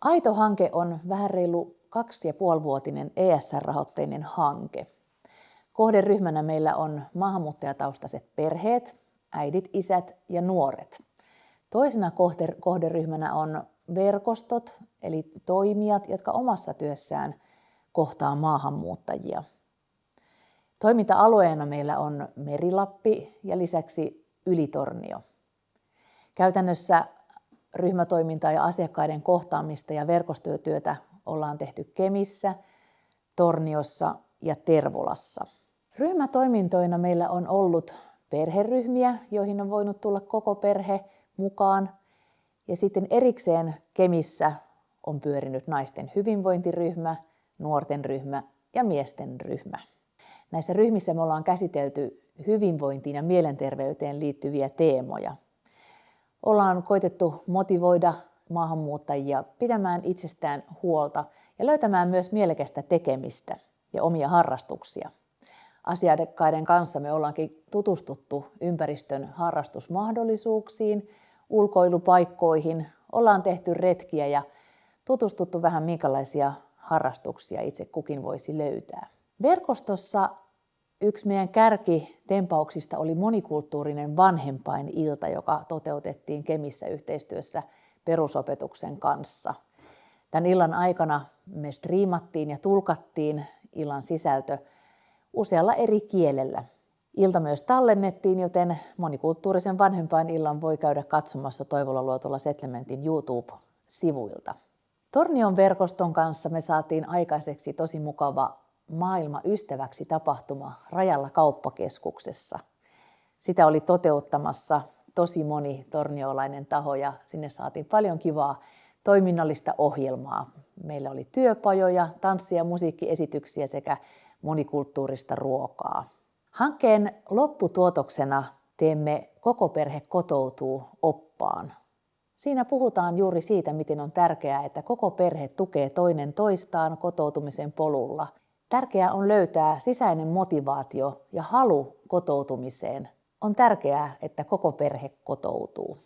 Aito-hanke on vähän reilu 2,5-vuotinen ESR-rahoitteinen hanke. Kohderyhmänä meillä on maahanmuuttajataustaiset perheet, äidit, isät ja nuoret. Toisena kohderyhmänä on verkostot, eli toimijat, jotka omassa työssään kohtaa maahanmuuttajia. Toiminta-alueena meillä on Meri-Lappi ja lisäksi Ylitornio. Käytännössä ryhmätoimintaa ja asiakkaiden kohtaamista ja verkostotyötä ollaan tehty Kemissä, Torniossa ja Tervolassa. Ryhmätoimintoina meillä on ollut perheryhmiä, joihin on voinut tulla koko perhe mukaan. Ja sitten erikseen Kemissä on pyörinyt naisten hyvinvointiryhmä, nuorten ryhmä ja miesten ryhmä. Näissä ryhmissä me ollaan käsitelty hyvinvointiin ja mielenterveyteen liittyviä teemoja. Ollaan koitettu motivoida maahanmuuttajia pitämään itsestään huolta ja löytämään myös mielekästä tekemistä ja omia harrastuksia. Asiakkaiden kanssa me ollaankin tutustuttu ympäristön harrastusmahdollisuuksiin, ulkoilupaikkoihin, ollaan tehty retkiä ja tutustuttu vähän minkälaisia harrastuksia itse kukin voisi löytää. Verkostossa yksi meidän kärkitempauksista oli monikulttuurinen vanhempainilta, joka toteutettiin Kemissä yhteistyössä perusopetuksen kanssa. Tämän illan aikana me striimattiin ja tulkattiin illan sisältö usealla eri kielellä. Ilta myös tallennettiin, joten monikulttuurisen vanhempainillan voi käydä katsomassa Toivola Luotola Settlementin YouTube-sivuilta. Tornion verkoston kanssa me saatiin aikaiseksi tosi mukava Maailma ystäväksi -tapahtuma Rajalla kauppakeskuksessa. Sitä oli toteuttamassa tosi moni torniolainen taho ja sinne saatiin paljon kivaa toiminnallista ohjelmaa. Meillä oli työpajoja, tanssi- ja musiikkiesityksiä sekä monikulttuurista ruokaa. Hankkeen lopputuotoksena teemme Koko perhe kotoutuu -oppaan. Siinä puhutaan juuri siitä, miten on tärkeää, että koko perhe tukee toinen toistaan kotoutumisen polulla. Tärkeää on löytää sisäinen motivaatio ja halu kotoutumiseen. On tärkeää, että koko perhe kotoutuu.